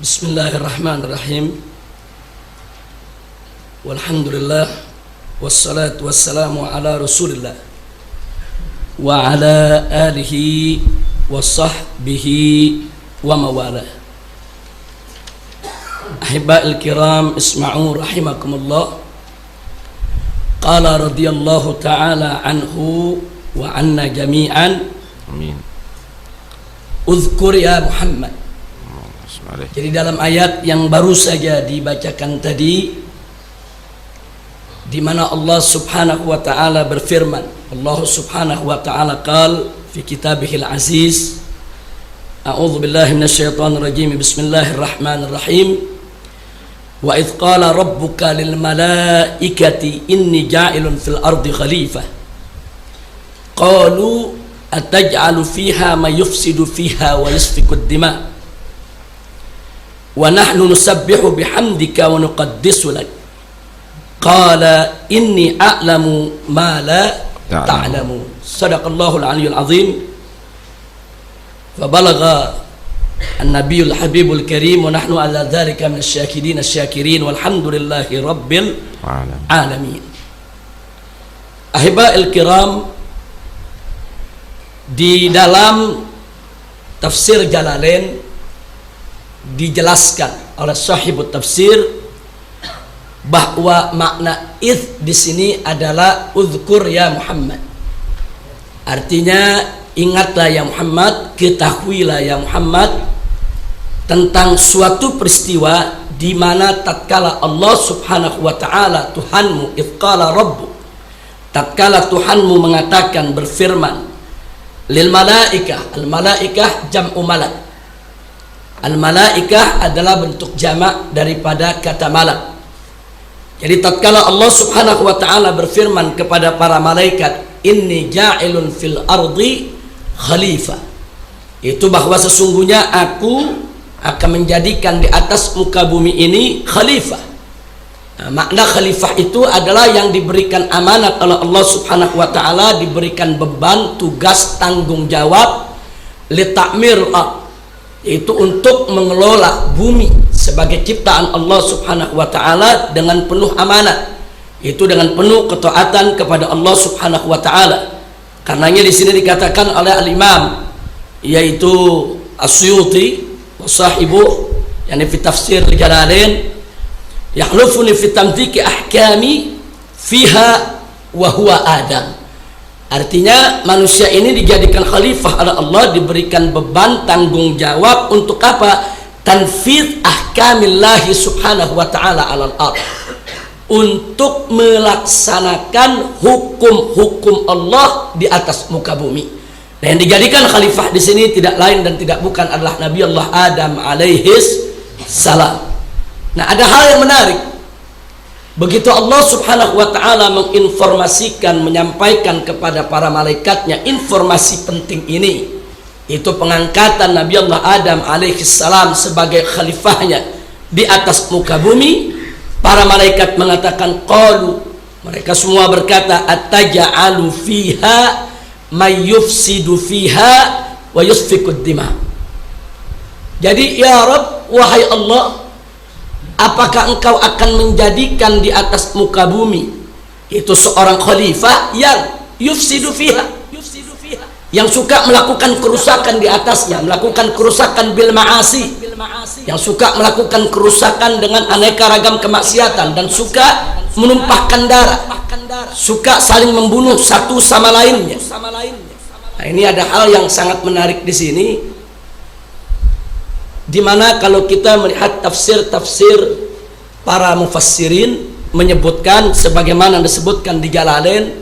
Bismillahirrahmanirrahim. Walhamdulillah wassalatu wassalamu ala Rasulillah wa ala alihi wa sahbihi wa mawala. Ahibba'il kiram, isma'u rahimakumullah. Qala radhiyallahu ta'ala anhu wa anna jami'an. Amin. Uzkur ya Muhammad. Jadi dalam ayat yang baru saja dibacakan tadi, di mana Allah Subhanahu wa taala berfirman, Allah Subhanahu wa taala qal fi kitabihil aziz, a'udzu billahi minasyaitonir rajim, bismillahirrahmanirrahim. Wa idz qala rabbuka lil malaikati inni ja'ilun fil ardi khalifah qalu ataj'alu fiha may yufsidu fiha wa yasfiku ad-dima' wa nahnu nusabbihu bihamdika wa nuqaddisu lak qala inni a'lamu ma la ta'lamun. Sadaqallahul aliyyul azim. Fa balagha an-nabiyul habibul karim wa nahnu ala dzalika minasy syakirin walhamdulillahi rabbil alamin. Ahiba'il kiram, di dalam tafsir Jalalain dijelaskan oleh sahibut tafsir bahwa makna id di sini adalah uzkur ya Muhammad. Artinya ingatlah ya Muhammad, ketahuilah ya Muhammad tentang suatu peristiwa di mana tatkala Allah Subhanahu wa taala Tuhanmu, idz qala rabbuk, tatkala Tuhanmu mengatakan, berfirman, lil malaikah, al malaikah jam'u malak. Al-malaikah adalah bentuk jamak daripada kata malak. Jadi tatkala Allah Subhanahu wa taala berfirman kepada para malaikat, inni ja'ilun fil ardi khalifah, itu bahwa sesungguhnya aku akan menjadikan di atas muka bumi ini khalifah. Nah, makna khalifah itu adalah yang diberikan amanat oleh Allah Subhanahu wa taala, diberikan beban, tugas, tanggung jawab li ta'mir itu untuk mengelola bumi sebagai ciptaan Allah Subhanahu wa taala dengan penuh amanat, itu dengan penuh ketaatan kepada Allah Subhanahu wa taala. Karenanya di sini dikatakan oleh al-Imam yaitu As-Suyuti wa sahibu yakni fi tafsir Jalalain, yahlufuni fi tamthiki ahkami fiha wa huwa Adam. Artinya manusia ini dijadikan khalifah oleh Allah, diberikan beban tanggung jawab untuk apa? Tanfidz ahkamillahi subhanahu wa ta'ala alal ardh, untuk melaksanakan hukum-hukum Allah di atas muka bumi. Nah, yang dijadikan khalifah di sini tidak lain dan tidak bukan adalah Nabi Allah Adam alaihis salam. Nah, ada hal yang menarik. Begitu Allah Subhanahu wa taala menginformasikan, menyampaikan kepada para malaikatnya informasi penting ini, itu pengangkatan Nabi Allah Adam alaihi salam sebagai khalifahnya di atas muka bumi, para malaikat mengatakan qalu, mereka semua berkata, ataj'alu fiha may yufsidu fiha wa yusfikud dima. Jadi ya Rabb, wahai Allah, apakah engkau akan menjadikan di atas muka bumi itu seorang khalifah yang yufsidu fiha, yang suka melakukan kerusakan di atasnya, melakukan kerusakan bil ma'asi, yang suka melakukan kerusakan dengan aneka ragam kemaksiatan dan suka menumpahkan darah, suka saling membunuh satu sama lainnya. Nah, ini ada hal yang sangat menarik di sini, dimana kalau kita melihat tafsir-tafsir para mufassirin menyebutkan sebagaimana disebutkan di Jalalain,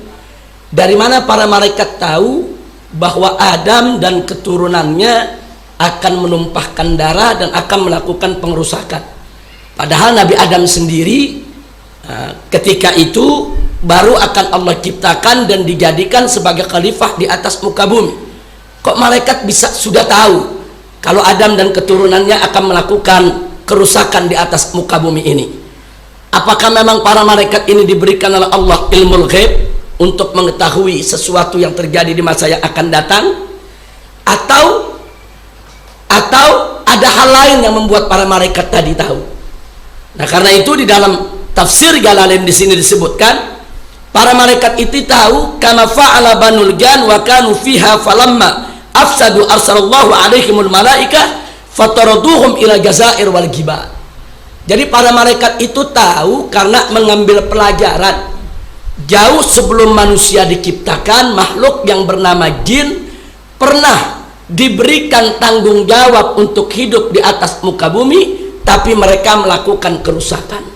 dari mana para malaikat tahu bahwa Adam dan keturunannya akan menumpahkan darah dan akan melakukan pengerusakan. Padahal Nabi Adam sendiri ketika itu baru akan Allah ciptakan dan dijadikan sebagai khalifah di atas muka bumi. Kok malaikat bisa sudah tahu kalau Adam dan keturunannya akan melakukan kerusakan di atas muka bumi ini? Apakah memang para malaikat ini diberikan oleh Allah ilmul ghaib untuk mengetahui sesuatu yang terjadi di masa yang akan datang? Atau ada hal lain yang membuat para malaikat tadi tahu. Nah, karena itu di dalam tafsir Jalalain di sini disebutkan para malaikat itu tahu kama fa'ala banul jan wa kanu fiha falamma afsadu arsalallahu alaihimul malaikah fataraduhum ila jazair wal gibal. Jadi para malaikat itu tahu karena mengambil pelajaran jauh sebelum manusia diciptakan, makhluk yang bernama jin pernah diberikan tanggung jawab untuk hidup di atas muka bumi, tapi mereka melakukan kerusakan.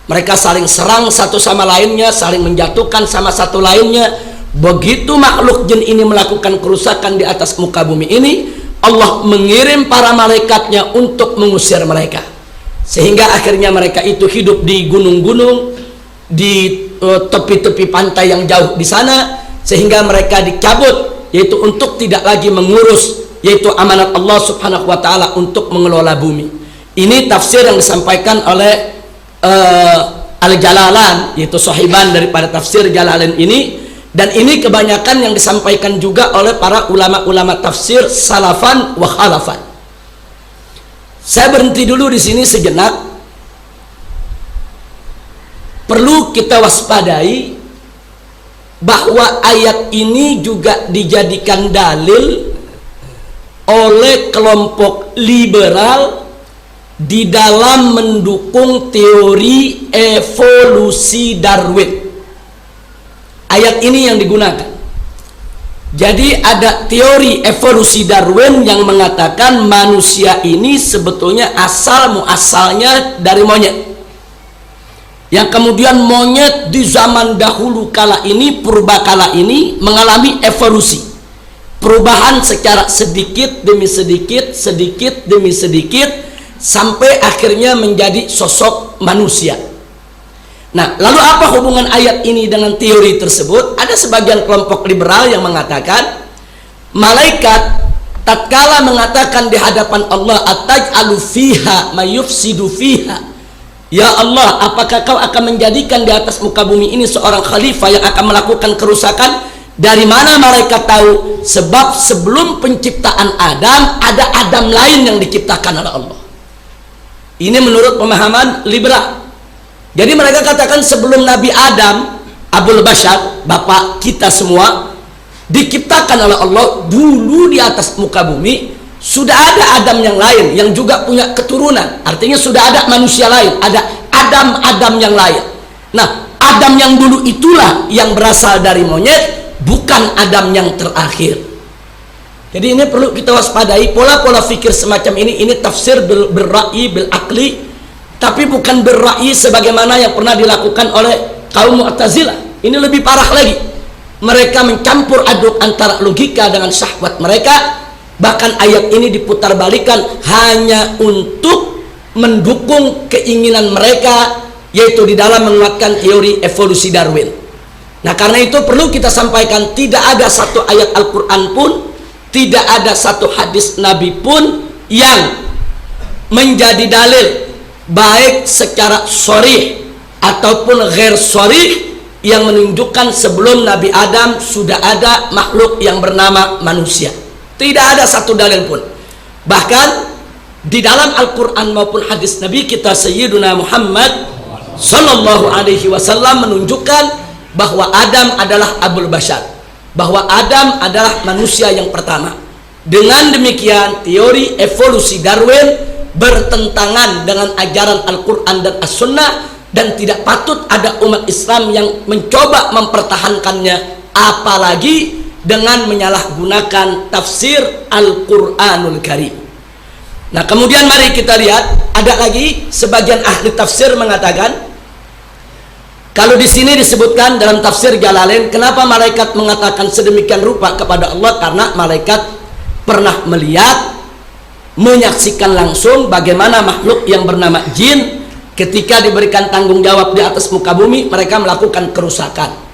Mereka saling serang satu sama lainnya, saling menjatuhkan sama satu lainnya. Begitu makhluk jin ini melakukan kerusakan di atas muka bumi ini, Allah mengirim para malaikatnya untuk mengusir mereka, sehingga akhirnya mereka itu hidup di gunung-gunung, di tepi-tepi pantai yang jauh di sana, sehingga mereka dicabut, yaitu untuk tidak lagi mengurus, yaitu amanat Allah subhanahu wa ta'ala untuk mengelola bumi. Ini tafsir yang disampaikan oleh Al-Jalalan, yaitu sahiban daripada tafsir Jalalain ini. Dan ini kebanyakan yang disampaikan juga oleh para ulama-ulama tafsir salafan wa khalafan. Saya berhenti dulu di sini sejenak. Perlu kita waspadai bahwa ayat ini juga dijadikan dalil oleh kelompok liberal di dalam mendukung teori evolusi Darwin. Ayat ini yang digunakan. Jadi ada teori evolusi Darwin yang mengatakan manusia ini sebetulnya muasalnya dari monyet, yang kemudian monyet di zaman dahulu kala ini, purbakala ini, mengalami evolusi, perubahan secara sedikit demi sedikit, sedikit demi sedikit, sampai akhirnya menjadi sosok manusia. Nah, lalu apa hubungan ayat ini dengan teori tersebut? Ada sebagian kelompok liberal yang mengatakan malaikat tatkala mengatakan di hadapan Allah, ataj'alu fiha mayufsidu fiha, ya Allah, apakah kau akan menjadikan di atas muka bumi ini seorang khalifah yang akan melakukan kerusakan? Dari mana malaikat tahu? Sebab sebelum penciptaan Adam, ada Adam lain yang diciptakan oleh Allah. Ini menurut pemahaman liberal. Jadi mereka katakan sebelum Nabi Adam, Abul Bashar, bapak kita semua, diciptakan oleh Allah, dulu di atas muka bumi sudah ada Adam yang lain yang juga punya keturunan. Artinya sudah ada manusia lain, ada Adam yang lain. Nah, Adam yang dulu itulah yang berasal dari monyet, bukan Adam yang terakhir. Jadi ini perlu kita waspadai pola-pola fikir semacam ini. Ini tafsir bil-ra'yi bil-akli, tapi bukan ber-ra'yi sebagaimana yang pernah dilakukan oleh kaum Mu'tazilah. Ini lebih parah lagi. Mereka mencampur aduk antara logika dengan syahwat mereka. Bahkan ayat ini diputarbalikan hanya untuk mendukung keinginan mereka, yaitu di dalam menguatkan teori evolusi Darwin. Nah, karena itu perlu kita sampaikan, tidak ada satu ayat Al-Quran pun, tidak ada satu hadis Nabi pun yang menjadi dalil baik secara sharih ataupun ghair sharih yang menunjukkan sebelum Nabi Adam sudah ada makhluk yang bernama manusia. Tidak ada satu dalil pun. Bahkan di dalam Al-Quran maupun hadis Nabi kita Sayyiduna Muhammad Sallallahu Alaihi Wasallam menunjukkan bahwa Adam adalah Abul Bashar, bahwa Adam adalah manusia yang pertama. Dengan demikian teori evolusi Darwin bertentangan dengan ajaran Al-Quran dan As-Sunnah, dan tidak patut ada umat Islam yang mencoba mempertahankannya, apalagi dengan menyalahgunakan tafsir Al-Quranul Karim. Nah, kemudian mari kita lihat, ada lagi sebagian ahli tafsir mengatakan, kalau di sini disebutkan dalam tafsir Jalalain, kenapa malaikat mengatakan sedemikian rupa kepada Allah? Karena malaikat pernah melihat, menyaksikan langsung bagaimana makhluk yang bernama jin ketika diberikan tanggung jawab di atas muka bumi, mereka melakukan kerusakan.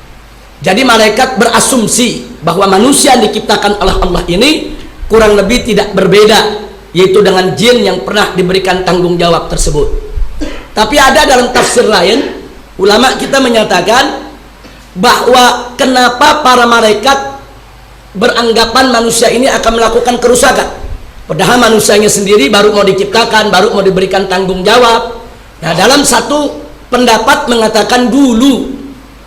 Jadi malaikat berasumsi bahwa manusia yang diciptakan oleh Allah ini kurang lebih tidak berbeda, yaitu dengan jin yang pernah diberikan tanggung jawab tersebut. Tapi ada dalam tafsir lain, ulama kita menyatakan bahwa kenapa para malaikat beranggapan manusia ini akan melakukan kerusakan. Padahal manusianya sendiri baru mau diciptakan, baru mau diberikan tanggung jawab. Nah, dalam satu pendapat mengatakan dulu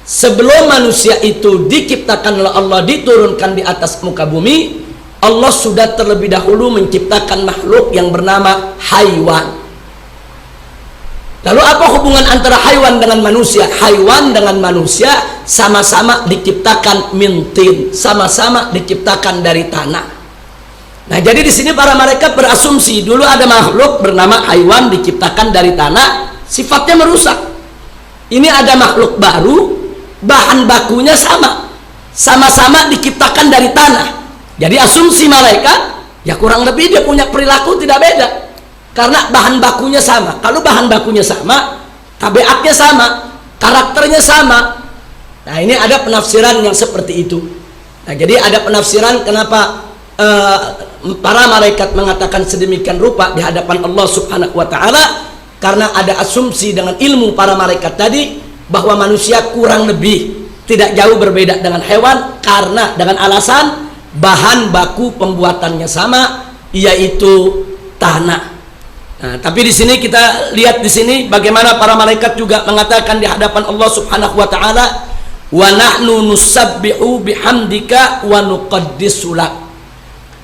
sebelum manusia itu diciptakan oleh Allah, diturunkan di atas muka bumi, Allah sudah terlebih dahulu menciptakan makhluk yang bernama haiwan. Lalu apa hubungan antara haiwan dengan manusia? Haiwan dengan manusia sama-sama diciptakan min tin, sama-sama diciptakan dari tanah. Nah, jadi di sini para malaikat berasumsi dulu ada makhluk bernama haiwan diciptakan dari tanah, sifatnya merusak. Ini ada makhluk baru, bahan bakunya sama, sama-sama diciptakan dari tanah. Jadi asumsi malaikat, ya kurang lebih dia punya perilaku tidak beda, karena bahan bakunya sama. Kalau bahan bakunya sama, tabiatnya sama, karakternya sama. Nah, ini ada penafsiran yang seperti itu. Nah, jadi ada penafsiran kenapa para malaikat mengatakan sedemikian rupa di hadapan Allah Subhanahu wa ta'ala, karena ada asumsi dengan ilmu para malaikat tadi bahwa manusia kurang lebih tidak jauh berbeda dengan hewan, karena dengan alasan bahan baku pembuatannya sama, yaitu tanah. Nah, tapi di sini kita lihat di sini bagaimana para malaikat juga mengatakan di hadapan Allah Subhanahu wa ta'ala, wa nahnu nusabbihu bihamdika wa nuqaddisu lak.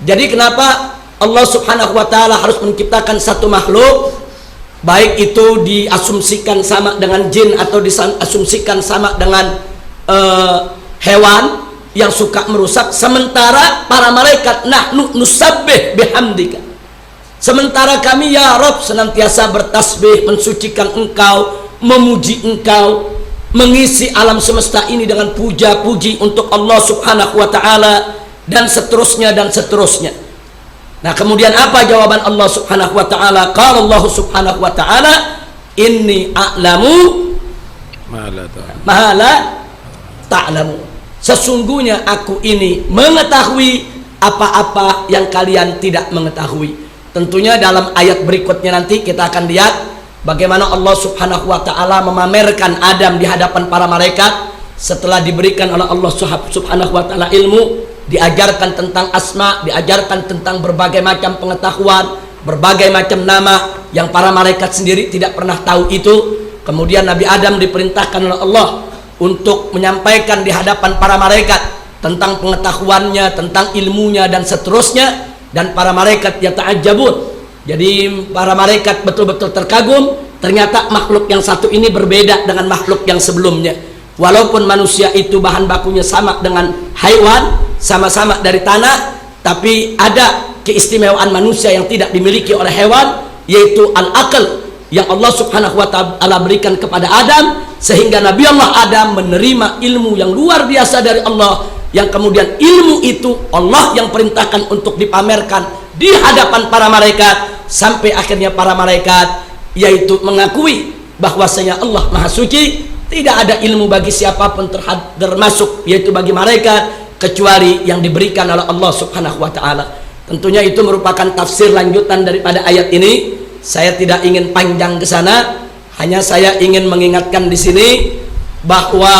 Jadi kenapa Allah Subhanahu wa ta'ala harus menciptakan satu makhluk, baik itu diasumsikan sama dengan jin atau diasumsikan sama dengan hewan yang suka merusak, sementara para malaikat nahnu nusabbih bihamdika, sementara kami ya Rabb senantiasa bertasbih mensucikan engkau, memuji engkau, mengisi alam semesta ini dengan puja-puji untuk Allah Subhanahu wa ta'ala, dan seterusnya dan seterusnya. Nah, kemudian apa jawaban Allah Subhanahu wa ta'ala? Qala Allah Subhanahu wa ta'ala, inni a'lamu ma la ta'lamu. Sesungguhnya aku ini mengetahui apa-apa yang kalian tidak mengetahui. Tentunya dalam ayat berikutnya nanti kita akan lihat bagaimana Allah Subhanahu wa ta'ala memamerkan Adam di hadapan para malaikat setelah diberikan oleh Allah Subhanahu wa ta'ala ilmu, diajarkan tentang asma, diajarkan tentang berbagai macam pengetahuan, berbagai macam nama yang para malaikat sendiri tidak pernah tahu itu. Kemudian Nabi Adam diperintahkan oleh Allah untuk menyampaikan di hadapan para malaikat tentang pengetahuannya, tentang ilmunya dan seterusnya, dan para malaikat yata'ajjabun. Jadi para malaikat betul-betul terkagum, ternyata makhluk yang satu ini berbeda dengan makhluk yang sebelumnya. Walaupun manusia itu bahan bakunya sama dengan haiwan, sama-sama dari tanah, tapi ada keistimewaan manusia yang tidak dimiliki oleh hewan, yaitu al-aql yang Allah Subhanahu wa ta'ala berikan kepada Adam, sehingga Nabi Allah Adam menerima ilmu yang luar biasa dari Allah, yang kemudian ilmu itu Allah yang perintahkan untuk dipamerkan di hadapan para malaikat, sampai akhirnya para malaikat yaitu mengakui bahwasanya Allah Maha Suci, tidak ada ilmu bagi siapapun termasuk yaitu bagi malaikat kecuali yang diberikan oleh Allah Subhanahu wa ta'ala. Tentunya itu merupakan tafsir lanjutan daripada ayat ini. Saya tidak ingin panjang ke sana, hanya saya ingin mengingatkan di sini bahwa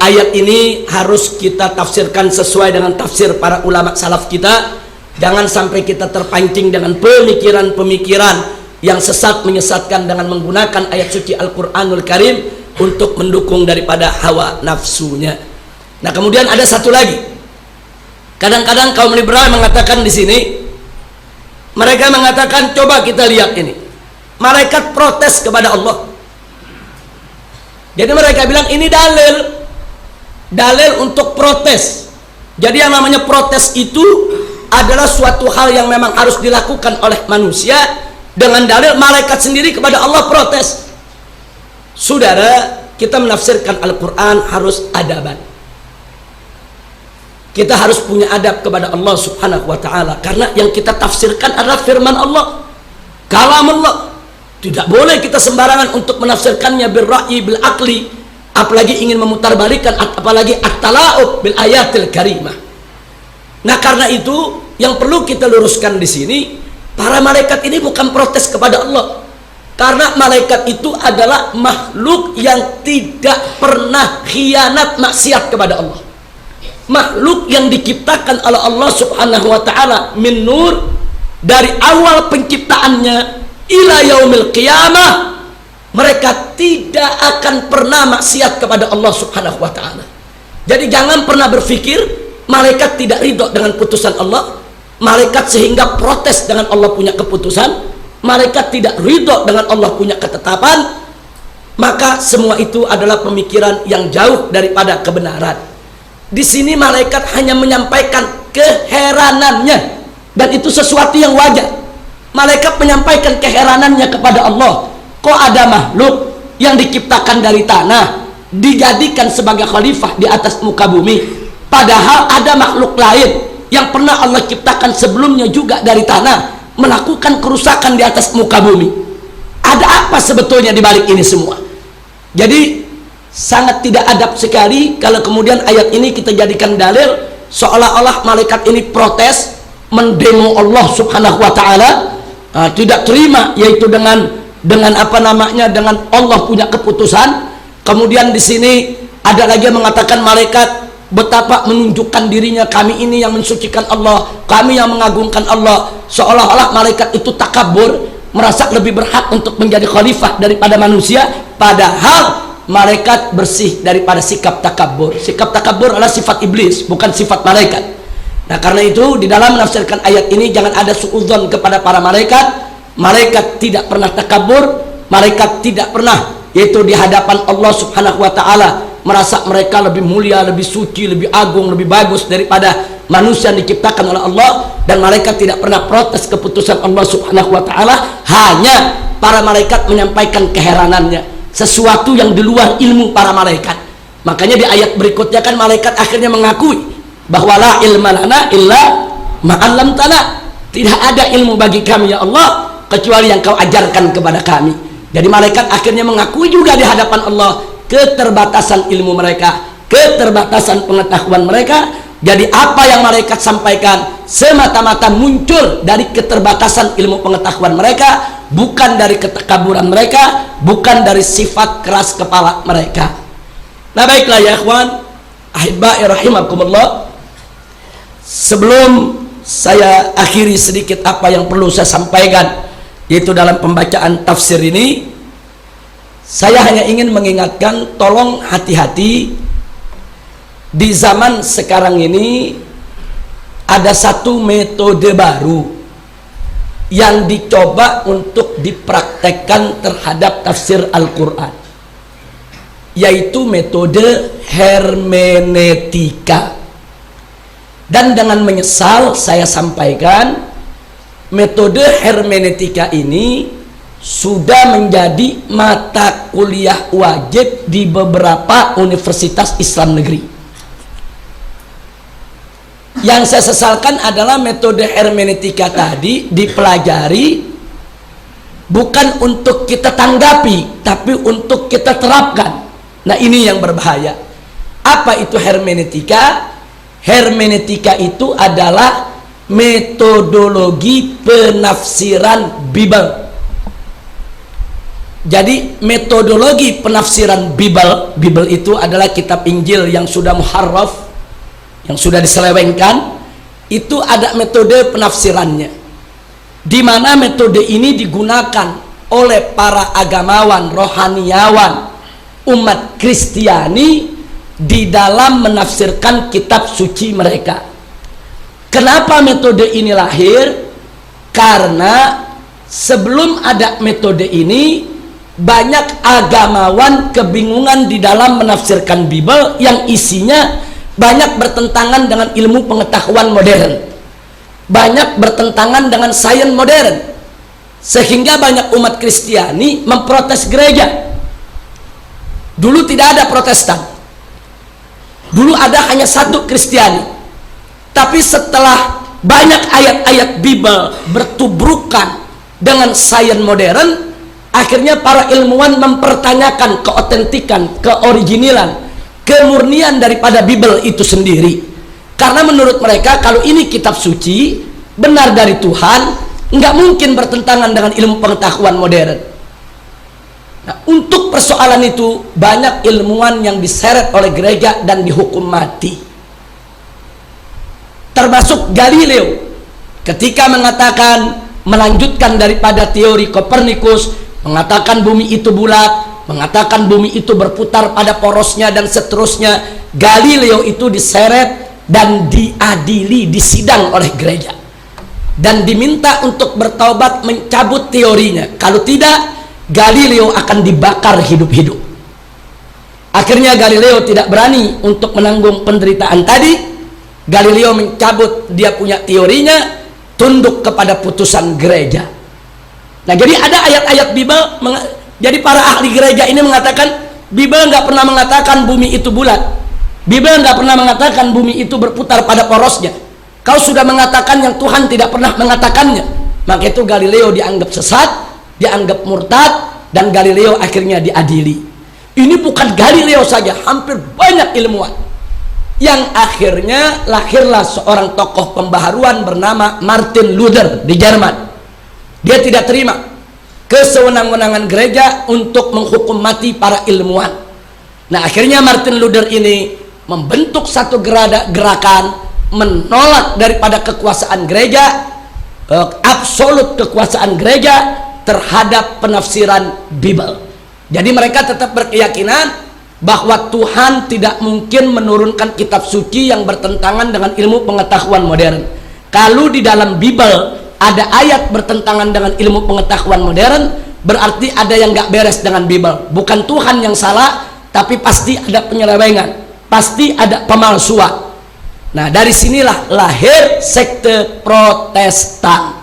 ayat ini harus kita tafsirkan sesuai dengan tafsir para ulama salaf kita. Jangan sampai kita terpancing dengan pemikiran-pemikiran yang sesat menyesatkan dengan menggunakan ayat suci Al-Quranul Karim untuk mendukung daripada hawa nafsunya. Nah, kemudian ada satu lagi. Kadang-kadang kaum liberal mengatakan di sini, mereka mengatakan, coba kita lihat ini, malaikat protes kepada Allah. Jadi mereka bilang ini dalil untuk protes. Jadi yang namanya protes itu adalah suatu hal yang memang harus dilakukan oleh manusia dengan dalil malaikat sendiri kepada Allah protes. Saudara, kita menafsirkan Al-Quran harus adaban. Kita harus punya adab kepada Allah Subhanahu wa ta'ala, karena yang kita tafsirkan adalah firman Allah, kalam Allah. Tidak boleh kita sembarangan untuk menafsirkannya bil ra'yi bil aqli, apalagi ingin memutarbalikan, apalagi at-tala'ub bil ayatil karimah. Nah, karena itu yang perlu kita luruskan di sini, para malaikat ini bukan protes kepada Allah, karena malaikat itu adalah makhluk yang tidak pernah khianat maksiat kepada Allah. makhluk yang diciptakan oleh Allah Subhanahu wa taala min nur, dari awal penciptaannya ila yaumil qiyamah, mereka tidak akan pernah maksiat kepada Allah Subhanahu wa taala. Jadi jangan pernah berpikir malaikat tidak ridho dengan putusan Allah, malaikat sehingga protes dengan Allah punya keputusan, malaikat tidak ridho dengan Allah punya ketetapan. Maka semua itu adalah pemikiran yang jauh daripada kebenaran. Di sini malaikat hanya menyampaikan keheranannya, dan itu sesuatu yang wajar. Malaikat menyampaikan keheranannya kepada Allah. Kok ada makhluk yang diciptakan dari tanah dijadikan sebagai khalifah di atas muka bumi, padahal ada makhluk lain yang pernah Allah ciptakan sebelumnya juga dari tanah melakukan kerusakan di atas muka bumi. Ada apa sebetulnya di balik ini semua? Jadi sangat tidak adab sekali kalau kemudian ayat ini kita jadikan dalil seolah-olah malaikat ini protes, mendemo Allah Subhanahu wa taala, tidak terima, yaitu dengan apa namanya, dengan Allah punya keputusan. Kemudian di sini ada lagi yang mengatakan malaikat betapa menunjukkan dirinya, kami ini yang mensucikan Allah, kami yang mengagungkan Allah, seolah-olah malaikat itu takabur, merasa lebih berhak untuk menjadi khalifah daripada manusia, padahal malaikat bersih daripada sikap takabur. Sikap takabur adalah sifat iblis, bukan sifat malaikat. Nah, karena itu di dalam menafsirkan ayat ini jangan ada suudzon kepada para malaikat. Malaikat tidak pernah takabur, malaikat tidak pernah, yaitu di hadapan Allah Subhanahu wa taala, merasa mereka lebih mulia, lebih suci, lebih agung, lebih bagus daripada manusia yang diciptakan oleh Allah. Dan malaikat tidak pernah protes keputusan Allah Subhanahu wa taala. Hanya para malaikat menyampaikan keheranannya, sesuatu yang di luar ilmu para malaikat. Makanya di ayat berikutnya kan malaikat akhirnya mengakui bahwa la ilma lana illa ma 'allamtana, tidak ada ilmu bagi kami ya Allah kecuali yang kau ajarkan kepada kami. Jadi malaikat akhirnya mengakui juga di hadapan Allah keterbatasan ilmu mereka, keterbatasan pengetahuan mereka. Jadi apa yang malaikat sampaikan semata-mata muncul dari keterbatasan ilmu pengetahuan mereka, bukan dari ketakaburan mereka, bukan dari sifat keras kepala mereka. Nah, baiklah ya ikhwan, ahibba'i rahimakumullah, sebelum saya akhiri sedikit apa yang perlu saya sampaikan, yaitu dalam pembacaan tafsir ini, saya hanya ingin mengingatkan, tolong hati-hati. Di zaman sekarang ini ada satu metode baru yang dicoba untuk dipraktekkan terhadap tafsir Al-Quran, yaitu metode hermeneutika. Dan dengan menyesal saya sampaikan, metode hermeneutika ini sudah menjadi mata kuliah wajib di beberapa universitas Islam negeri. Yang saya sesalkan adalah metode hermeneutika tadi dipelajari bukan untuk kita tanggapi, tapi untuk kita terapkan. Nah, ini yang berbahaya. Apa itu hermeneutika? Hermeneutika itu adalah metodologi penafsiran Bible. Jadi metodologi penafsiran Bible itu adalah kitab Injil yang sudah muharraf, yang sudah diselewengkan. Itu ada metode penafsirannya, di mana metode ini digunakan oleh para agamawan, rohaniawan, umat Kristiani di dalam menafsirkan kitab suci mereka. Kenapa metode ini lahir? Karena sebelum ada metode ini, banyak agamawan kebingungan di dalam menafsirkan Bible yang isinya banyak bertentangan dengan ilmu pengetahuan modern, banyak bertentangan dengan sains modern, sehingga banyak umat Kristiani memprotes gereja. Dulu tidak ada Protestan, dulu ada hanya satu Kristiani. Tapi setelah banyak ayat-ayat Bible bertubrukan dengan sains modern, akhirnya para ilmuwan mempertanyakan keotentikan, keoriginalan, kemurnian daripada Bible itu sendiri. Karena menurut mereka kalau ini kitab suci, benar dari Tuhan, nggak mungkin bertentangan dengan ilmu pengetahuan modern. Nah, untuk persoalan itu banyak ilmuwan yang diseret oleh gereja dan dihukum mati. termasuk Galileo ketika mengatakan, melanjutkan daripada teori Kopernikus, mengatakan bumi itu bulat, mengatakan bumi itu berputar pada porosnya dan seterusnya. Galileo itu diseret dan diadili, disidang oleh gereja dan diminta untuk bertaubat, mencabut teorinya. Kalau tidak, Galileo akan dibakar hidup-hidup. Akhirnya Galileo tidak berani untuk menanggung penderitaan tadi. Galileo mencabut dia punya teorinya, tunduk kepada putusan gereja. Nah, jadi ada ayat-ayat Bible. Jadi para ahli gereja ini mengatakan Bible nggak pernah mengatakan bumi itu bulat. Bible nggak pernah mengatakan bumi itu berputar pada porosnya. Kau sudah mengatakan yang Tuhan tidak pernah mengatakannya. Maka itu Galileo dianggap sesat, dianggap murtad, dan Galileo akhirnya diadili. Ini bukan Galileo saja, hampir banyak ilmuwan. Yang akhirnya lahirlah seorang tokoh pembaharuan bernama Martin Luther di Jerman. Dia tidak terima kesewenang-wenangan gereja untuk menghukum mati para ilmuwan. Nah, akhirnya Martin Luther ini membentuk satu gerakan menolak daripada kekuasaan gereja, absolut kekuasaan gereja terhadap penafsiran Bible. Jadi mereka tetap berkeyakinan bahwa Tuhan tidak mungkin menurunkan kitab suci yang bertentangan dengan ilmu pengetahuan modern. Kalau di dalam Bible ada ayat bertentangan dengan ilmu pengetahuan modern, berarti ada yang gak beres dengan Bible. Bukan Tuhan yang salah, tapi pasti ada penyelewengan, pasti ada pemalsuan. Nah, dari sinilah lahir sekte Protestan.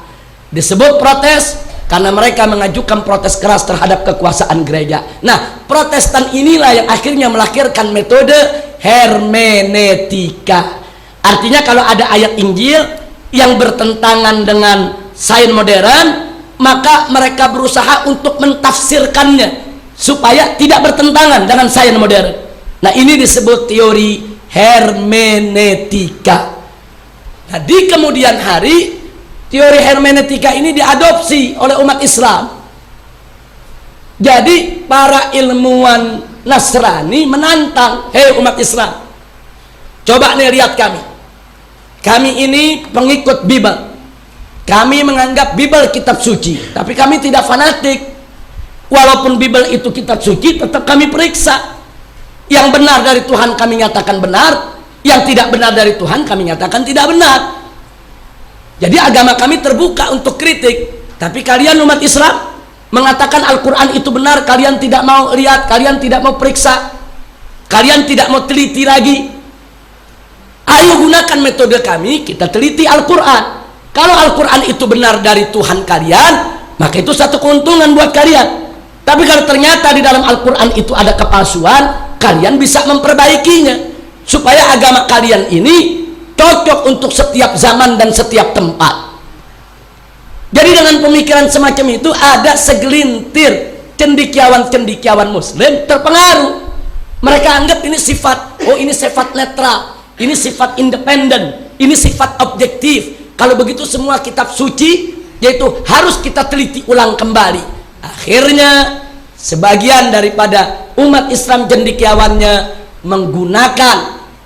Disebut protes karena mereka mengajukan protes keras terhadap kekuasaan gereja. Nah, Protestan inilah yang akhirnya melahirkan metode hermeneutika. Artinya kalau ada ayat Injil yang bertentangan dengan sains modern, maka mereka berusaha untuk mentafsirkannya supaya tidak bertentangan dengan sains modern. Nah, ini disebut teori hermeneutika. Nah, di kemudian hari teori hermeneutika ini diadopsi oleh umat Islam. Jadi para ilmuwan Nasrani menantang, hei umat Islam, coba nih lihat kami. Kami ini pengikut Bible. Kami menganggap Bible kitab suci, tapi kami tidak fanatik. Walaupun Bible itu kitab suci, tetap kami periksa. Yang benar dari Tuhan kami nyatakan benar, yang tidak benar dari Tuhan kami nyatakan tidak benar. Jadi agama kami terbuka untuk kritik. Tapi kalian umat Islam mengatakan Al-Quran itu benar, kalian tidak mau lihat, kalian tidak mau periksa, kalian tidak mau teliti lagi. Ayo gunakan metode kami, kita teliti Al-Quran. Kalau Al-Quran itu benar dari Tuhan kalian, maka itu satu keuntungan buat kalian. Tapi kalau ternyata di dalam Al-Quran itu ada kepalsuan, kalian bisa memperbaikinya supaya agama kalian ini cocok untuk setiap zaman dan setiap tempat. Jadi dengan pemikiran semacam itu ada segelintir cendekiawan-cendekiawan Muslim terpengaruh. Mereka anggap ini sifat, oh ini sifat netral, ini sifat independen, ini sifat objektif. Kalau begitu semua kitab suci yaitu harus kita teliti ulang kembali. Akhirnya sebagian daripada umat Islam cendekiawannya menggunakan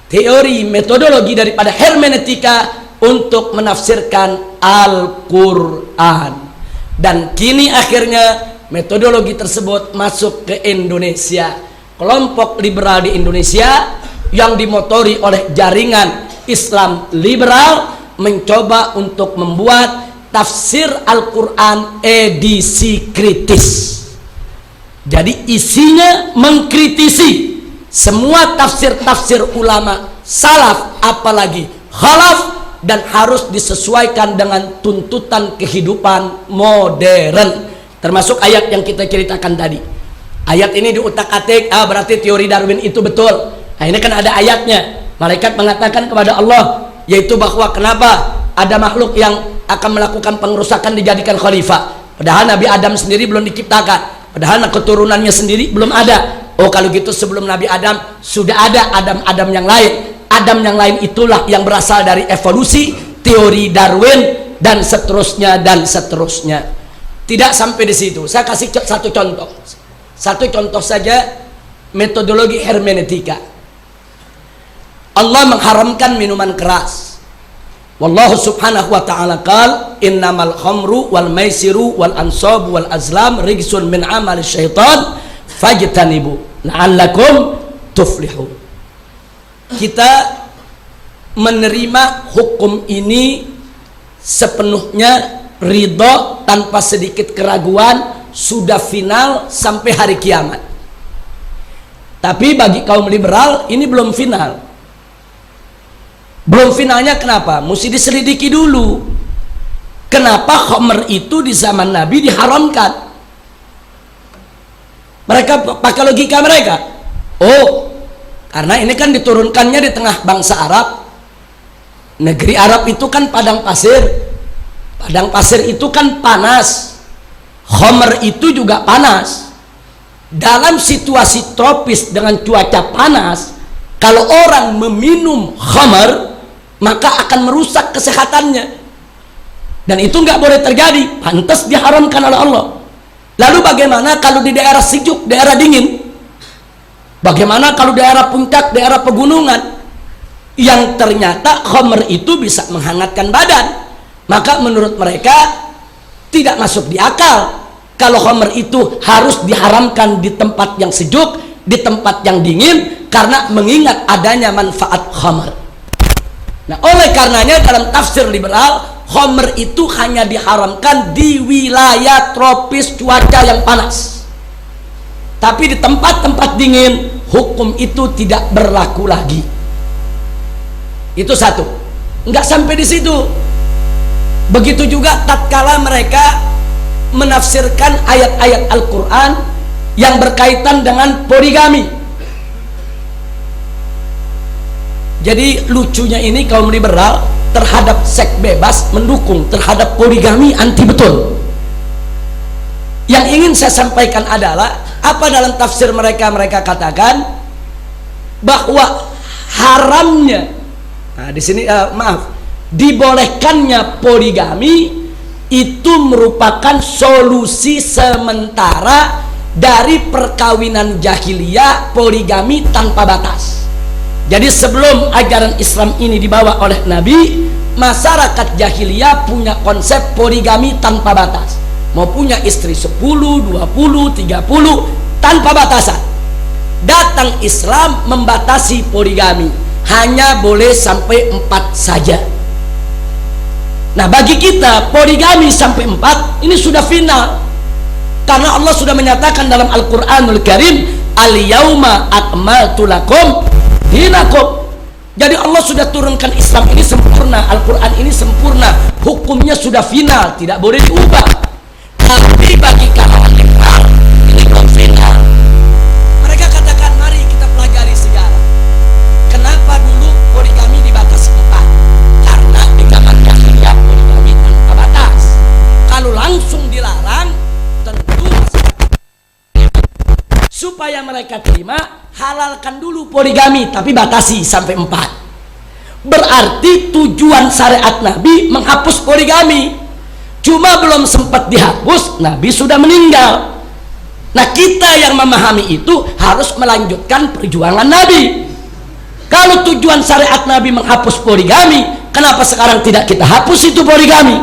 teori metodologi daripada hermeneutika untuk menafsirkan Al-Quran. Dan kini akhirnya metodologi tersebut masuk ke Indonesia. Kelompok liberal di Indonesia yang dimotori oleh jaringan Islam liberal mencoba untuk membuat tafsir Al-Quran edisi kritis. Jadi isinya mengkritisi semua tafsir-tafsir ulama salaf apalagi khalaf, dan harus disesuaikan dengan tuntutan kehidupan modern, termasuk ayat yang kita ceritakan tadi. Ayat ini diutak-atik, berarti teori Darwin itu betul. Nah, ini kan ada ayatnya. Malaikat mengatakan kepada Allah, yaitu bahwa kenapa ada makhluk yang akan melakukan pengerusakan dijadikan khalifah, padahal Nabi Adam sendiri belum diciptakan, padahal keturunannya sendiri belum ada. Oh, kalau gitu sebelum Nabi Adam sudah ada Adam yang lain. Adam yang lain itulah yang berasal dari evolusi, teori Darwin, dan seterusnya dan seterusnya. Tidak sampai di situ. Saya kasih satu contoh. Satu contoh saja metodologi hermeneutika. Allah mengharamkan minuman keras. Wallahu subhanahu wa ta'ala qal innamal khamru wal maisiru wal ansabu wal azlam rijsun min amali syaitan fajtanibu la'allakum tuflihun. Kita menerima hukum ini sepenuhnya ridho tanpa sedikit keraguan, sudah final sampai hari kiamat. Tapi bagi kaum liberal ini belum final. Belum finalnya kenapa? Mesti diselidiki dulu. Kenapa khamr itu di zaman Nabi diharamkan? Mereka pakai logika mereka. Oh, karena ini kan diturunkannya di tengah bangsa Arab. Negeri Arab itu kan padang pasir. Padang pasir itu kan panas. Khamr itu juga panas. Dalam situasi tropis dengan cuaca panas, kalau orang meminum khamr, maka akan merusak kesehatannya, dan itu nggak boleh terjadi, pantas diharamkan oleh Allah. Lalu bagaimana kalau di daerah sejuk, daerah dingin? Bagaimana kalau daerah puncak, daerah pegunungan yang ternyata khamr itu bisa menghangatkan badan? Maka menurut mereka tidak masuk di akal kalau khamr itu harus diharamkan di tempat yang sejuk, di tempat yang dingin, karena mengingat adanya manfaat khamr. Nah, oleh karenanya dalam tafsir liberal, khamr itu hanya diharamkan di wilayah tropis cuaca yang panas. Tapi di tempat-tempat dingin, hukum itu tidak berlaku lagi. Itu satu. Enggak sampai di situ. Begitu juga tatkala mereka menafsirkan ayat-ayat Al-Quran yang berkaitan dengan poligami. Jadi lucunya ini kaum liberal terhadap seks bebas mendukung, terhadap poligami anti betul. Yang ingin saya sampaikan adalah apa dalam tafsir mereka katakan bahwa haramnya, nah di sini dibolehkannya poligami itu merupakan solusi sementara dari perkawinan jahiliyah, poligami tanpa batas. Jadi sebelum ajaran Islam ini dibawa oleh Nabi, masyarakat jahiliyah punya konsep poligami tanpa batas. Mau punya istri 10, 20, 30 tanpa batasan. Datang Islam membatasi poligami, hanya boleh sampai 4 saja. Nah, bagi kita poligami sampai 4 ini sudah final. Karena Allah sudah menyatakan dalam Al-Qur'anul Karim, al-yauma akmaltu lakum dinakum. Jadi Allah sudah turunkan Islam ini sempurna, Al-Quran ini sempurna, hukumnya sudah final, tidak boleh diubah. Tapi bagi kalangan liberal ini belum final. Mereka katakan mari kita pelajari sejarah. Kenapa dulu poligami dibatasi 4? Karena di zaman jahiliyah poligami tanpa batas. Kalau langsung dilarang, tentu supaya mereka terima, halalkan dulu poligami tapi batasi sampai 4. Berarti tujuan syariat Nabi menghapus poligami, cuma belum sempat dihapus, Nabi sudah meninggal. Nah, kita yang memahami itu harus melanjutkan perjuangan Nabi. Kalau tujuan syariat Nabi menghapus poligami, kenapa sekarang tidak kita hapus itu poligami?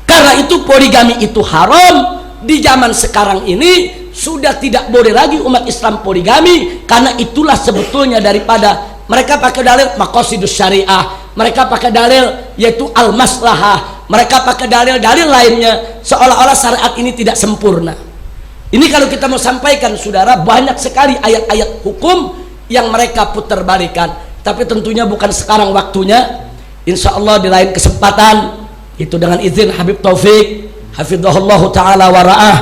Karena itu poligami itu haram. Di zaman sekarang ini sudah tidak boleh lagi umat Islam poligami, karena itulah sebetulnya daripada mereka pakai dalil maqasidus syariah, mereka pakai dalil yaitu al-maslahah, mereka pakai dalil-dalil lainnya, seolah-olah syariat ini tidak sempurna. Ini kalau kita mau sampaikan saudara, banyak sekali ayat-ayat hukum yang mereka putar-balikan, tapi tentunya bukan sekarang waktunya. Insya Allah di lain kesempatan, itu dengan izin Habib Taufik hafizahullahu ta'ala wa ra'ah,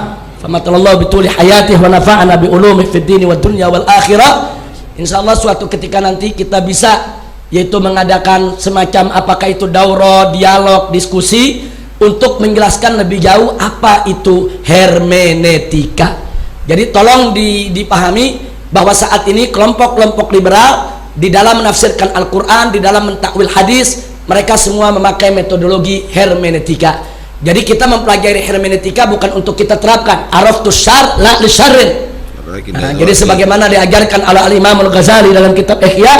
famatallahu bituli hayatih wa nafa'ana bi ulumih fid dini wa dunya wal akhirah. Insyaallah suatu ketika nanti kita bisa yaitu mengadakan semacam apakah itu daurah, dialog, diskusi untuk menjelaskan lebih jauh apa itu hermeneutika. Jadi tolong dipahami bahwa saat ini kelompok-kelompok liberal di dalam menafsirkan Al-Quran, di dalam mentakwil hadis, mereka semua memakai metodologi hermeneutika. Jadi kita mempelajari hermeneutika bukan untuk kita terapkan araftus syar la li syarrin. Nah, jadi sebagaimana diajarkan oleh Al-Imam Al-Ghazali dalam kitab Ihya,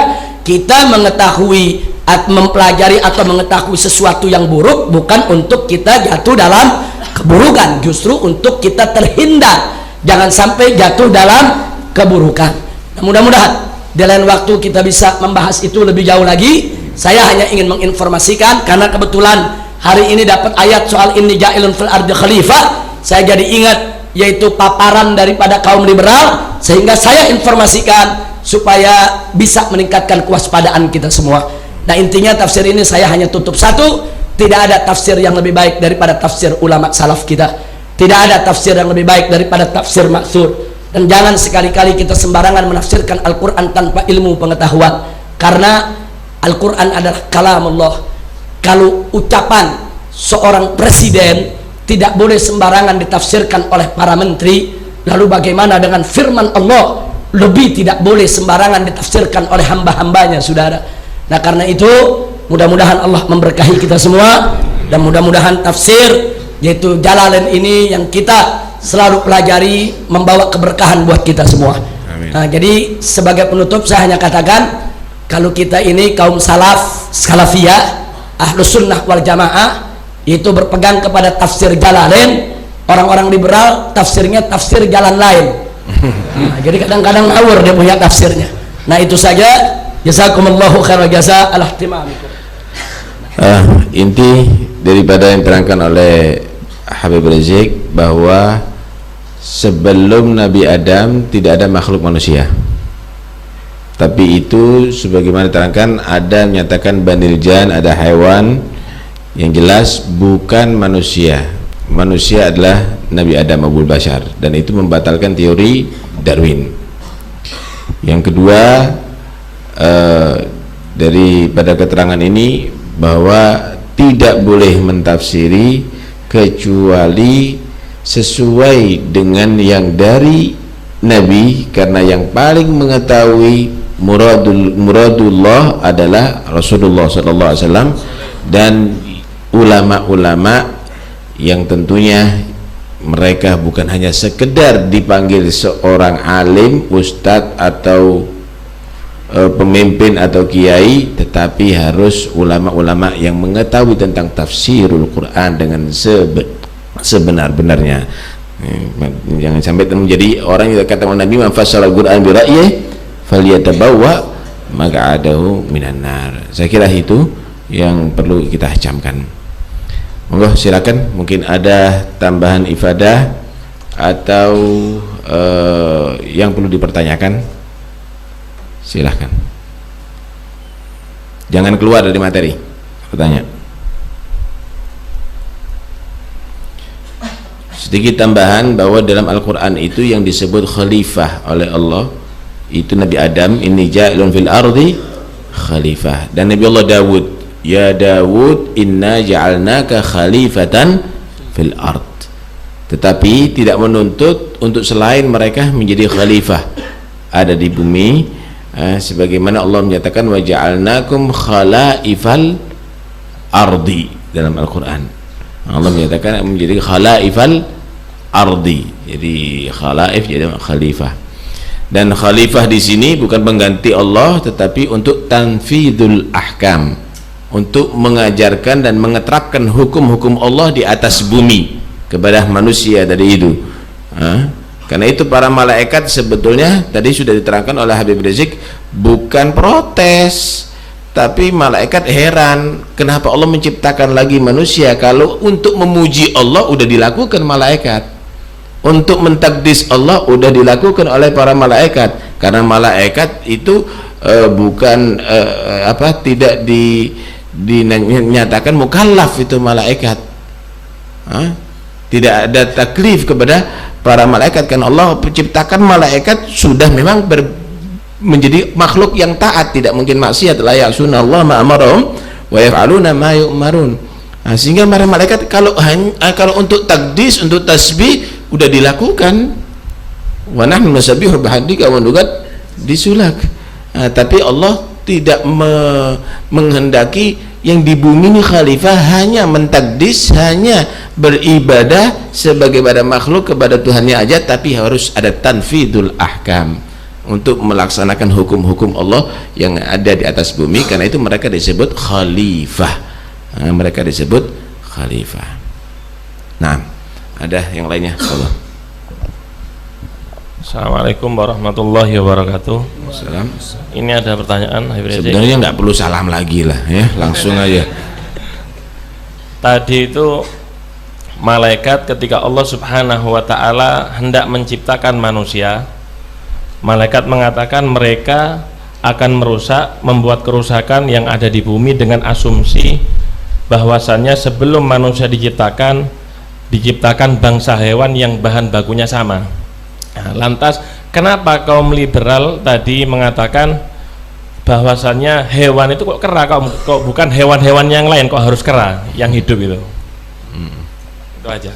kita mengetahui mempelajari atau mengetahui sesuatu yang buruk bukan untuk kita jatuh dalam keburukan, justru untuk kita terhindar jangan sampai jatuh dalam keburukan. Nah, mudah-mudahan di lain waktu kita bisa membahas itu lebih jauh lagi. Saya hanya ingin menginformasikan karena kebetulan hari ini dapat ayat soal inni ja'ilun fil ardi khalifah, saya jadi ingat yaitu paparan daripada kaum liberal, sehingga saya informasikan supaya bisa meningkatkan kewaspadaan kita semua. Nah, intinya tafsir ini saya hanya tutup satu, tidak ada tafsir yang lebih baik daripada tafsir ulama salaf kita, tidak ada tafsir yang lebih baik daripada tafsir ma'thur. Dan jangan sekali-kali kita sembarangan menafsirkan Al-Quran tanpa ilmu pengetahuan, karena Al-Quran adalah kalamullah. Kalau ucapan seorang presiden tidak boleh sembarangan ditafsirkan oleh para menteri, lalu bagaimana dengan firman Allah? Lebih tidak boleh sembarangan ditafsirkan oleh hamba-hambanya, saudara. Nah, karena itu mudah-mudahan Allah memberkahi kita semua, dan mudah-mudahan tafsir yaitu Jalalain ini yang kita selalu pelajari membawa keberkahan buat kita semua. Amin. Nah, jadi sebagai penutup saya hanya katakan, kalau kita ini kaum salafiyah, ahlus sunnah wal jamaah, itu berpegang kepada tafsir Jalalain. Orang-orang liberal tafsirnya tafsir jalan lain. Nah, jadi kadang-kadang ngawur dia punya tafsirnya. Nah, itu saja. Jazakumullahu khairal jazaa ala ihtimamikum. Inti daripada yang diterangkan oleh Habib Rizik bahwa sebelum Nabi Adam tidak ada makhluk manusia, tapi itu sebagaimana diterangkan ada menyatakan banil jan, ada hewan, yang jelas bukan manusia. Manusia adalah Nabi Adam Abul Bashar, dan itu membatalkan teori Darwin. Yang kedua, daripada keterangan ini bahwa tidak boleh mentafsiri kecuali sesuai dengan yang dari Nabi, karena yang paling mengetahui muradullah adalah Rasulullah SAW dan ulama-ulama yang tentunya mereka bukan hanya sekedar dipanggil seorang alim, ustadz atau pemimpin atau kiai, tetapi harus ulama-ulama yang mengetahui tentang tafsirul Quran dengan sebenar-benarnya. Jangan sampai menjadi orang yang kata Nabi, man fassara Quran bi ra'yihi falyatabawwa maq'adahu minan nar. Saya kira itu yang perlu kita camkan. Monggo silakan, mungkin ada tambahan ifadah atau yang perlu dipertanyakan. Silahkan, jangan keluar dari materi. Bertanya. Sedikit tambahan bahwa dalam Al-Quran itu yang disebut khalifah oleh Allah itu Nabi Adam, inni ja'ilun fil ardi khalifah, dan Nabi Allah Dawud, ya Dawud inna ja'alnaka khalifatan fil ard. Tetapi tidak menuntut untuk selain mereka menjadi khalifah ada di bumi, sebagaimana Allah menyatakan wa ja'alnakum khalaifal ardi dalam Al-Quran. Allah menyatakan menjadi khalaifal ardi, jadi khalaif jadi khalifah. Dan khalifah di sini bukan mengganti Allah, tetapi untuk tanfidul ahkam, untuk mengajarkan dan mengeterapkan hukum-hukum Allah di atas bumi kepada manusia dari itu. Karena itu para malaikat sebetulnya tadi sudah diterangkan oleh Habib Rizik bukan protes, tapi malaikat heran kenapa Allah menciptakan lagi manusia kalau untuk memuji Allah udah dilakukan malaikat, untuk mentakdis Allah udah dilakukan oleh para malaikat. Karena malaikat itu bukan tidak dinyatakan mukallaf itu malaikat. Tidak ada taklif kepada para malaikat, kan Allah menciptakan malaikat sudah memang menjadi makhluk yang taat, tidak mungkin maksiat, la ya'suna Allah ma amarahum wa yaf'aluna ma yu'marun. Sehingga para malaikat kalau untuk takdis, untuk tasbih udah dilakukan, wa nahnu nusabbihu bihamdika wa nuqad disulak. Tapi Allah tidak menghendaki yang di bumi ini khalifah hanya mentakdis, hanya beribadah sebagai pada makhluk kepada Tuhannya aja, tapi harus ada tanfidul ahkam, untuk melaksanakan hukum-hukum Allah yang ada di atas bumi. Karena itu mereka disebut khalifah. Mereka disebut khalifah. Nah, ada yang lainnya? Allah. Assalamualaikum warahmatullahi wabarakatuh. Salam. Ini ada pertanyaan. Sebenarnya nggak perlu salam lagi lah, ya, langsung aja. Tadi itu malaikat ketika Allah Subhanahu wa ta'ala hendak menciptakan manusia, malaikat mengatakan mereka akan merusak, membuat kerusakan yang ada di bumi dengan asumsi bahwasannya sebelum manusia diciptakan bangsa hewan yang bahan bakunya sama. Nah, lantas kenapa kaum liberal tadi mengatakan bahwasannya hewan itu kok kera, kok bukan hewan-hewan yang lain kok harus kera yang hidup itu? Itu aja.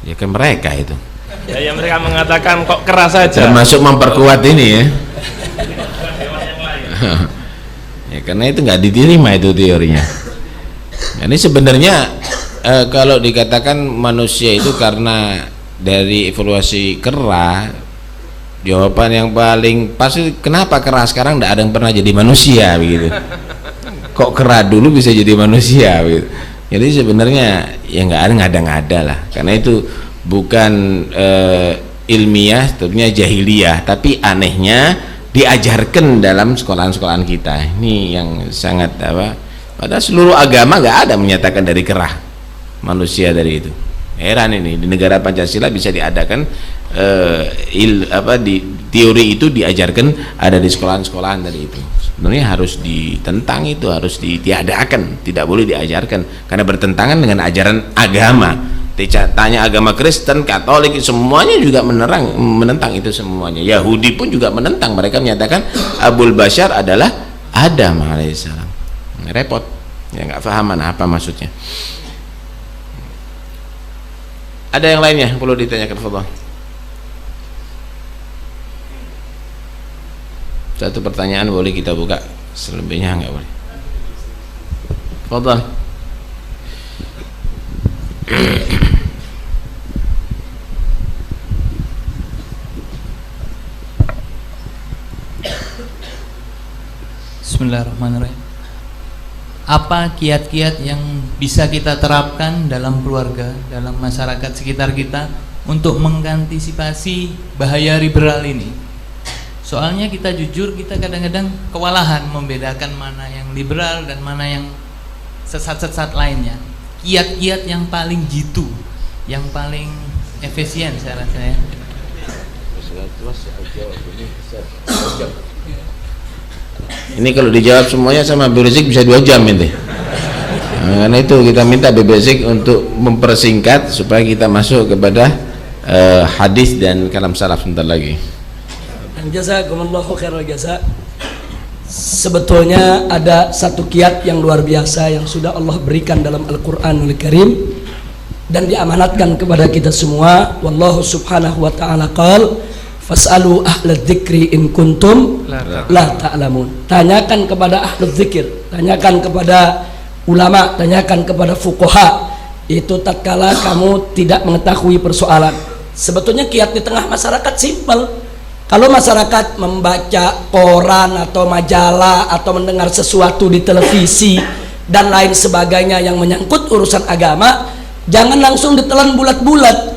Ya kan mereka itu. Ya mereka mengatakan kok kera saja. Termasuk memperkuat ini ya. Ya karena itu nggak diterima itu teorinya. Ini sebenarnya kalau dikatakan manusia itu karena dari evaluasi kera, jawaban yang paling pasti kenapa kera sekarang tidak ada yang pernah jadi manusia begitu. Kok kera dulu bisa jadi manusia begitu. Jadi sebenarnya ya nggak ada lah, karena itu bukan ilmiah, tentunya jahiliyah, tapi anehnya diajarkan dalam sekolahan-sekolahan kita. Ini yang sangat padahal seluruh agama nggak ada menyatakan dari kerah manusia dari itu. Heran ini, di negara Pancasila bisa diadakan di teori itu diajarkan ada di sekolahan-sekolahan tadi itu. Sebenarnya harus ditentang, itu harus ditiadakan, tidak boleh diajarkan karena bertentangan dengan ajaran agama. Tanya agama Kristen, Katolik, semuanya juga menentang itu semuanya. Yahudi pun juga menentang, mereka menyatakan Abul Bashar adalah Adam alaihissalam. Repot ya, nggak pahaman apa maksudnya. Ada yang lainnya perlu ditanyakan? Fadhal. Satu pertanyaan boleh kita buka, selebihnya nggak boleh. Fadhal. Bismillahirrahmanirrahim. Apa kiat-kiat yang bisa kita terapkan dalam keluarga, dalam masyarakat sekitar kita untuk mengantisipasi bahaya liberal ini? Soalnya kita jujur, kita kadang-kadang kewalahan membedakan mana yang liberal dan mana yang sesat-sesat lainnya. Kiat-kiat yang paling jitu, yang paling efisien saya rasa ya. Ini kalau dijawab semuanya sama Habib Rizik bisa 2 jam ini. Nah, karena itu kita minta Habib Rizik untuk mempersingkat supaya kita masuk kepada hadis dan kalam salaf sebentar lagi. Jazakumullahu khairal jaza. Sebetulnya ada satu kiat yang luar biasa yang sudah Allah berikan dalam Al-Qur'anul Karim dan diamanatkan kepada kita semua. Wallahu subhanahu wa ta'ala qala fas'alu ahla dzikri in kuntum la ta'lamun. Tanyakan kepada ahli dzikir, tanyakan kepada ulama, tanyakan kepada fuqaha, itu tatkala kamu tidak mengetahui persoalan. Sebetulnya kiat di tengah masyarakat simpel. Kalau masyarakat membaca koran atau majalah atau mendengar sesuatu di televisi dan lain sebagainya yang menyangkut urusan agama, jangan langsung ditelan bulat-bulat.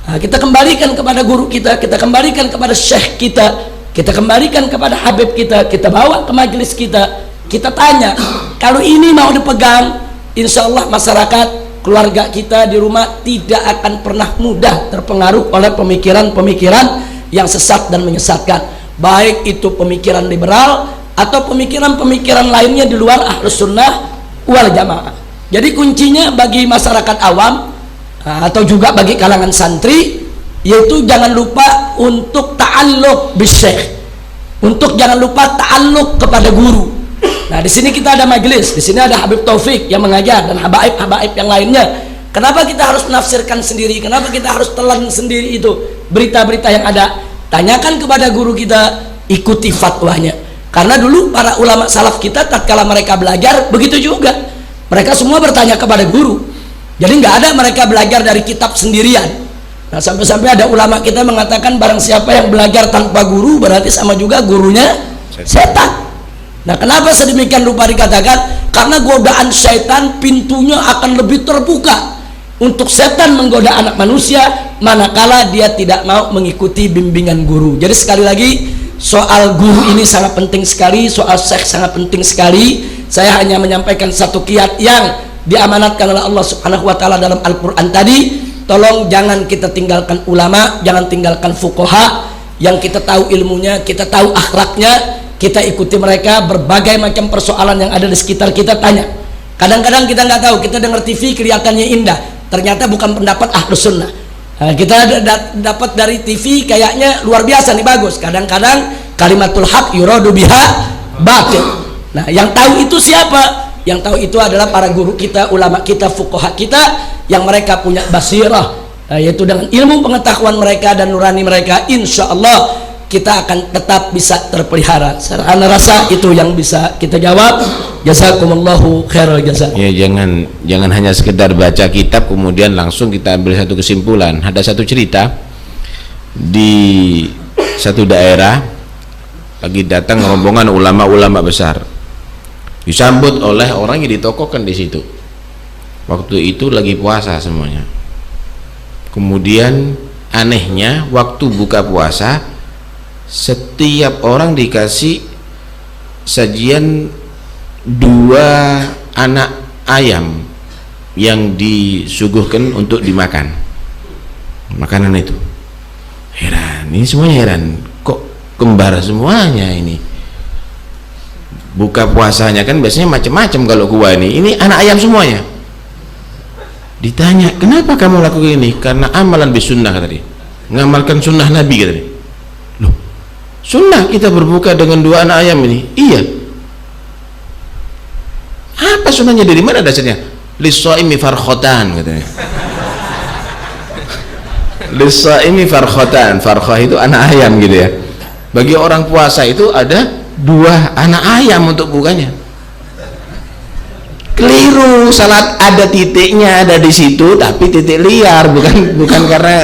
Nah, kita kembalikan kepada guru kita kembalikan kepada syekh kita kembalikan kepada habib kita bawa ke majelis kita tanya. Kalau ini mau dipegang, insya Allah masyarakat, keluarga kita di rumah tidak akan pernah mudah terpengaruh oleh pemikiran-pemikiran yang sesat dan menyesatkan, baik itu pemikiran liberal atau pemikiran-pemikiran lainnya di luar Ahlus Sunnah wal Jamaah. Jadi kuncinya bagi masyarakat awam atau juga bagi kalangan santri, yaitu jangan lupa untuk ta'alluq bisyekh, untuk jangan lupa ta'alluq kepada guru. Nah, di sini kita ada majelis, di sini ada Habib Taufik yang mengajar dan habaib-habaib yang lainnya. Kenapa kita harus menafsirkan sendiri? Kenapa kita harus telan sendiri itu berita-berita yang ada? Tanyakan kepada guru kita, ikuti fatwanya. Karena dulu para ulama salaf kita tatkala mereka belajar begitu juga. Mereka semua bertanya kepada guru. Jadi nggak ada mereka belajar dari kitab sendirian. Nah, sampai-sampai ada ulama kita mengatakan barang siapa yang belajar tanpa guru berarti sama juga gurunya setan. Nah, kenapa sedemikian rupa dikatakan? Karena godaan setan pintunya akan lebih terbuka untuk setan menggoda anak manusia manakala dia tidak mau mengikuti bimbingan guru. Jadi sekali lagi, soal guru ini sangat penting sekali, soal syekh sangat penting sekali. Saya hanya menyampaikan satu kiat yang diamanatkan oleh Allah Subhanahu wa taala dalam Al-Qur'an tadi. Tolong jangan kita tinggalkan ulama, jangan tinggalkan fuqaha yang kita tahu ilmunya, kita tahu akhlaknya, kita ikuti mereka. Berbagai macam persoalan yang ada di sekitar kita tanya. Kadang-kadang kita nggak tahu, kita dengar TV kelihatannya indah, ternyata bukan pendapat Ahlus Sunnah. Nah, kita dapat dari TV kayaknya luar biasa nih, bagus. Kadang-kadang kalimatul haq yuradu biha batil. Nah, yang tahu itu siapa? Yang tahu itu adalah para guru kita, ulama kita, fuqaha kita, yang mereka punya basirah, yaitu dengan ilmu pengetahuan mereka dan nurani mereka, insya Allah kita akan tetap bisa terpelihara. Saya rasa itu yang bisa kita jawab. Jazakumullahu khairal jazaa. Ya, jangan hanya sekedar baca kitab kemudian langsung kita ambil satu kesimpulan. Ada satu cerita di satu daerah lagi datang rombongan ulama-ulama besar, disambut oleh orang yang ditokohkan di situ. Waktu itu lagi puasa semuanya. Kemudian anehnya waktu buka puasa setiap orang dikasih sajian 2 anak ayam yang disuguhkan untuk dimakan makanan itu. Heran, ini semuanya heran, kok kembar semuanya ini. Buka puasanya kan biasanya macam-macam kalau gua ini anak ayam semuanya. Ditanya, kenapa kamu lakukan ini? Karena amalan bisunnah, kata dia, ngamalkan sunnah Nabi, kata dia. Loh, sunnah kita berbuka dengan 2 anak ayam ini? Iya. Apa sunnahnya, dari mana dasarnya? Lis-shaimi farkhatan, katanya. Lis-shaimi farkhatan, farkhah itu anak ayam gitu ya. Bagi orang puasa itu ada 2 anak ayam untuk bukanya. Keliru, salat ada titiknya, ada di situ, tapi titik liar, bukan karena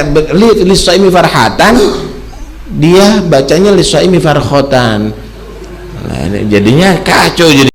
lis-shaimi farhatan, dia bacanya lis-shaimi farkhatan. Nah, jadinya kacau jadi.